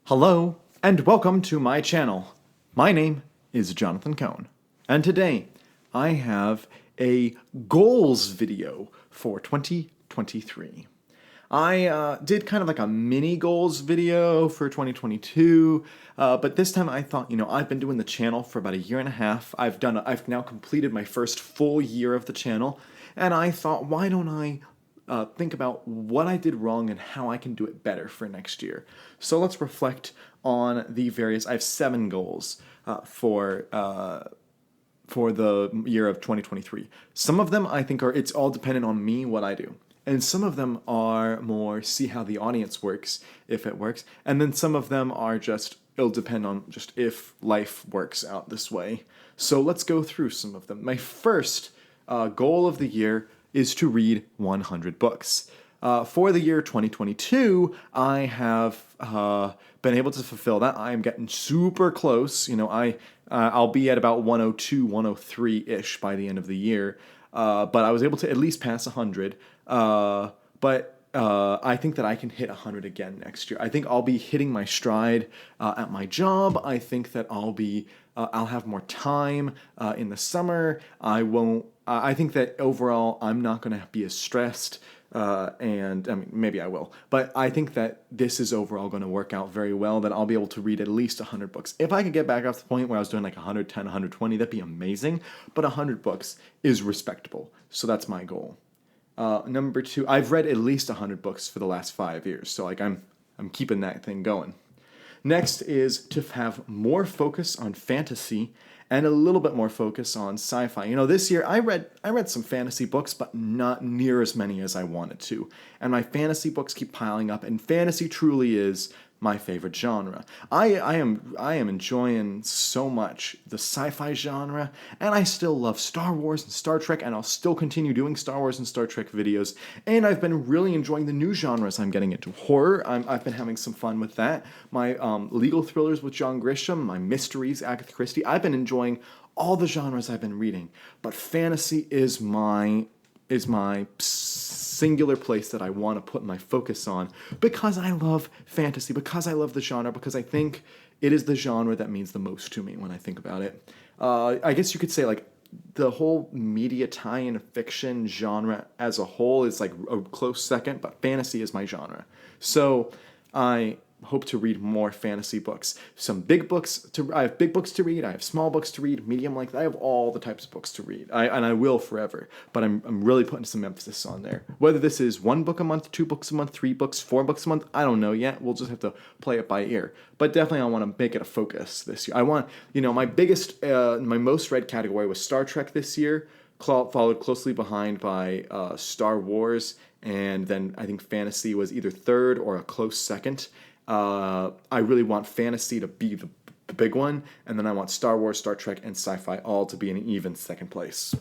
Hello, and welcome to my channel. My name is Jonathan Cohn, and today I have a goals video for 2023. I did kind of like a mini goals video for 2022, but this time I thought, I've been doing the channel for about a year and a half. I've now completed my first full year of the channel, and I thought, why don't I think about what I did wrong and how I can do it better for next year. So let's reflect on the various. I have 7 goals for the year of 2023. Some of them I think it's all dependent on me, what I do. And some of them are more see how the audience works, if it works. And then some of them are just, it'll depend on just if life works out this way. So let's go through some of them. My first goal of the year is to read 100 books. For the year 2022, I have been able to fulfill that. I am getting super close. I'll be at about 102, 103-ish by the end of the year. But I was able to at least pass 100. But I think that I can hit 100 again next year. I think I'll be hitting my stride at my job. I think that I'll have more time in the summer. I think that overall I'm not going to be as stressed. And I mean, maybe I will, but I think that this is overall going to work out very well, that I'll be able to read at least 100 books. If I could get back up to the point where I was doing like 110, 120, that'd be amazing, but 100 books is respectable. So that's my goal. Number 2, I've read at least 100 books for the last 5 years. So like I'm keeping that thing going. Next is to have more focus on fantasy and a little bit more focus on sci-fi. This year I read some fantasy books, but not near as many as I wanted to. And my fantasy books keep piling up, and fantasy truly is my favorite genre. I am enjoying so much the sci-fi genre, and I still love Star Wars and Star Trek, and I'll still continue doing Star Wars and Star Trek videos. And I've been really enjoying the new genres I'm getting into. Horror, I've been having some fun with that. My legal thrillers with John Grisham, my mysteries, Agatha Christie. I've been enjoying all the genres I've been reading, but fantasy is my singular place that I want to put my focus on, because I love fantasy, because I love the genre, because I think it is the genre that means the most to me when I think about it. I guess you could say like the whole media tie-in fiction genre as a whole is like a close second, but fantasy is my genre. So I hope to read more fantasy books. I have big books to read, I have small books to read, medium length, I have all the types of books to read. I will forever, but I'm really putting some emphasis on there. Whether this is 1 book a month, 2 books a month, 3 books, 4 books a month, I don't know yet. We'll just have to play it by ear. But definitely I want to make it a focus this year. I want, my most read category was Star Trek this year, followed closely behind by Star Wars, and then I think fantasy was either third or a close second. I really want fantasy to be the big one, and then I want Star Wars, Star Trek, and sci-fi all to be in an even second place.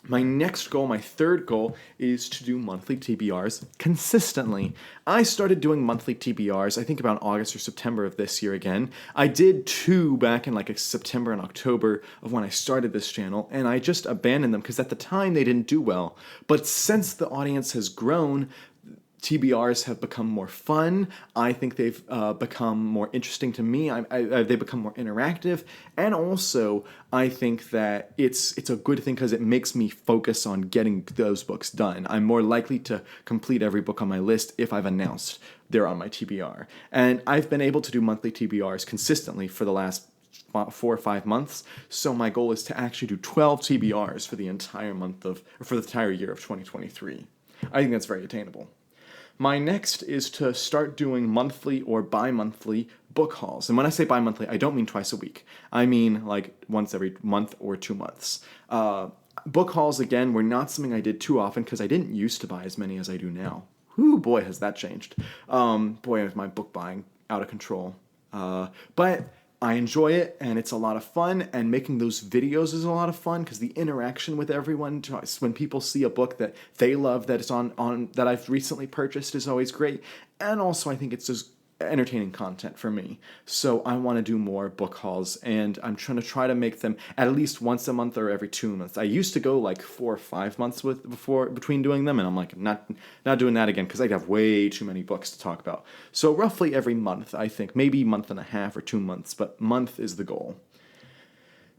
My next goal, my third goal, is to do monthly TBRs consistently. I started doing monthly TBRs, I think about August or September of this year again. I did 2 back in like September and October of when I started this channel, and I just abandoned them because at the time they didn't do well. But since the audience has grown, TBRs have become more fun. I think they've become more interesting to me. They've become more interactive, and also I think that it's a good thing because it makes me focus on getting those books done. I'm more likely to complete every book on my list if I've announced they're on my TBR. And I've been able to do monthly TBRs consistently for the last 4 or 5 months. So my goal is to actually do 12 TBRs for the entire year of 2023. I think that's very attainable. My next is to start doing monthly or bi-monthly book hauls. And when I say bi-monthly, I don't mean twice a week. I mean like once every month or 2 months. Book hauls, again, were not something I did too often because I didn't used to buy as many as I do now. Whew, boy, has that changed. Boy, is my book buying out of control. But I enjoy it, and it's a lot of fun, and making those videos is a lot of fun because the interaction with everyone, when people see a book that they love that is on that I've recently purchased, is always great. And also I think it's just entertaining content for me. So I want to do more book hauls, and I'm trying to make them at least once a month or every 2 months. I used to go like 4 or 5 months between doing them, and I'm like not doing that again because I'd have way too many books to talk about. So roughly every month, I think, maybe month and a half or 2 months, but month is the goal.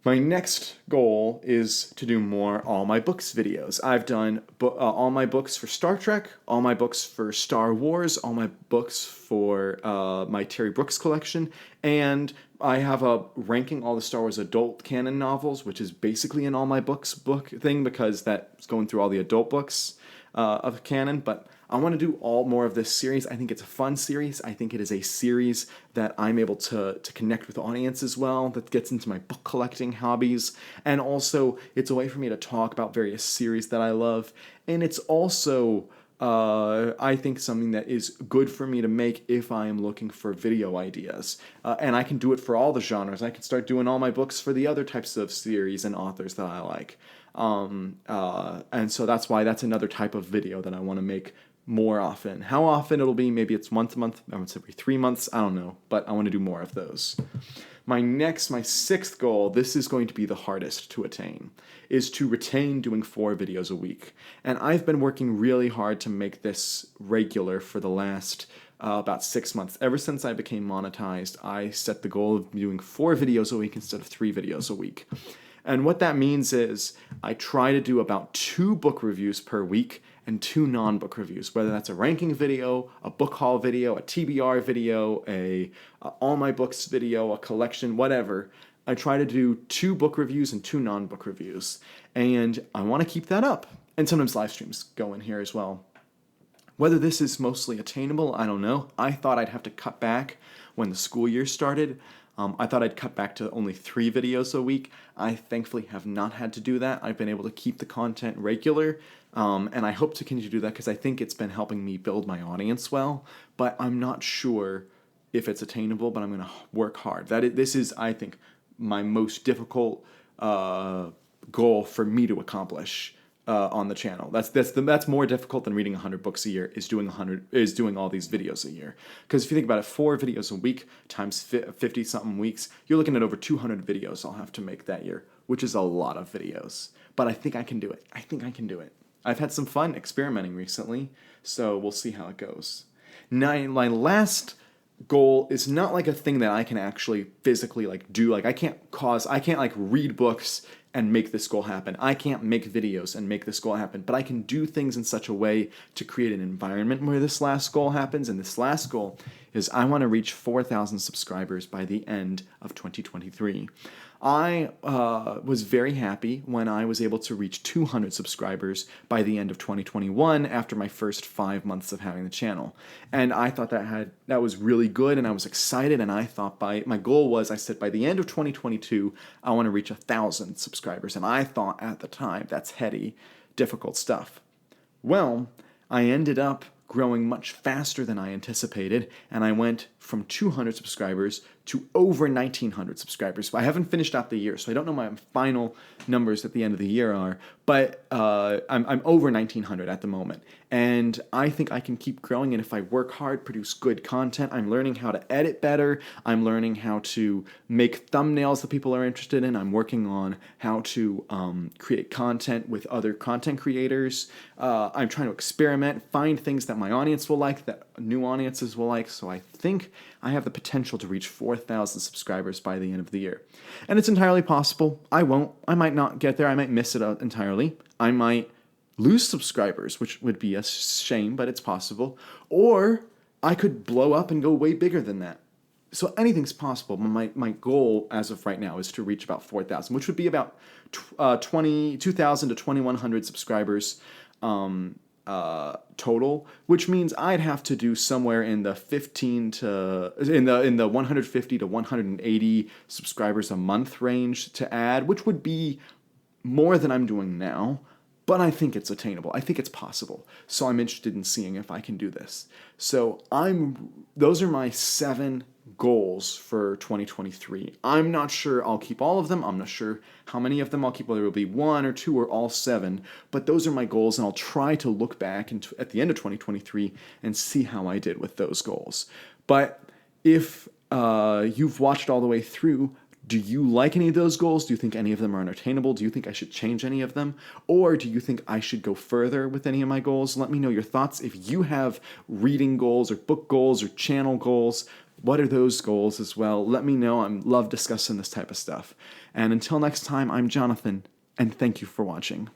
My next goal is to do more all my books videos. I've done all my books for Star Trek, all my books for Star Wars, all my books for my Terry Brooks collection, and I have a ranking all the Star Wars adult canon novels, which is basically an all my books book thing because that's going through all the adult books of canon, but I want to do more of this series. I think it's a fun series. I think it is a series that I'm able to connect with the audience as well, that gets into my book collecting hobbies. And also, it's a way for me to talk about various series that I love. And it's also, I think, something that is good for me to make if I am looking for video ideas. And I can do it for all the genres. I can start doing all my books for the other types of series and authors that I like. And so that's why that's another type of video that I want to make more often. How often it'll be, maybe it's once a month, maybe it's every 3 months, I don't know, but I want to do more of those. My sixth goal, this is going to be the hardest to attain, is to retain doing 4 videos a week. And I've been working really hard to make this regular for the last about 6 months. Ever since I became monetized, I set the goal of doing 4 videos a week instead of 3 videos a week. And what that means is I try to do about 2 book reviews per week and 2 non-book reviews, whether that's a ranking video, a book haul video, a TBR video, a all my books video, a collection, whatever. I try to do 2 book reviews and 2 non-book reviews. And I want to keep that up. And sometimes live streams go in here as well. Whether this is mostly attainable, I don't know. I thought I'd have to cut back when the school year started. I thought I'd cut back to only 3 videos a week. I thankfully have not had to do that. I've been able to keep the content regular, and I hope to continue to do that because I think it's been helping me build my audience well, but I'm not sure if it's attainable, but I'm going to work hard. This is, I think, my most difficult goal for me to accomplish on the channel. That's more difficult than reading 100 books a year, is doing all these videos a year. Because if you think about it, 4 videos a week times 50 something weeks, you're looking at over 200 videos I'll have to make that year, which is a lot of videos. But I think I can do it. I've had some fun experimenting recently, so we'll see how it goes. Now, my last goal is not like a thing that I can actually physically do. I can't read books and make this goal happen. I can't make videos and make this goal happen, but I can do things in such a way to create an environment where this last goal happens. And this last goal is I want to reach 4,000 subscribers by the end of 2023. I was very happy when I was able to reach 200 subscribers by the end of 2021 after my first 5 months of having the channel. And I thought that was really good, and I was excited, and I thought my goal was, I said by the end of 2022, I want to reach 1,000 subscribers. And I thought at the time, that's heady, difficult stuff. Well, I ended up growing much faster than I anticipated, and I went from 200 subscribers to over 1,900 subscribers. I haven't finished out the year, so I don't know my final numbers at the end of the year are, but I'm over 1,900 at the moment. And I think I can keep growing, and if I work hard, produce good content, I'm learning how to edit better, I'm learning how to make thumbnails that people are interested in, I'm working on how to create content with other content creators, I'm trying to experiment, find things that my audience will like, that new audiences will like, so I think I have the potential to reach 4,000 subscribers by the end of the year. And it's entirely possible. I might not get there. I might miss it entirely. I might lose subscribers, which would be a shame, but it's possible. Or I could blow up and go way bigger than that. So anything's possible. My goal as of right now is to reach about 4,000, which would be about 2,000 to 2,100 subscribers total, which means I'd have to do somewhere in the 150 to 180 subscribers a month range to add, which would be more than I'm doing now, but I think it's attainable. I think it's possible. So I'm interested in seeing if I can do this. So those are my 7 goals for 2023. I'm not sure I'll keep all of them. I'm not sure how many of them I'll keep, whether it will be 1 or 2 or all 7, but those are my goals, and I'll try to look back at the end of 2023 and see how I did with those goals. But If you've watched all the way through, do you like any of those goals? Do you think any of them are unattainable? Do you think I should change any of them? Or do you think I should go further with any of my goals? Let me know your thoughts. If you have reading goals or book goals or channel goals, what are those goals as well? Let me know. I love discussing this type of stuff. And until next time, I'm Jonathan, and thank you for watching.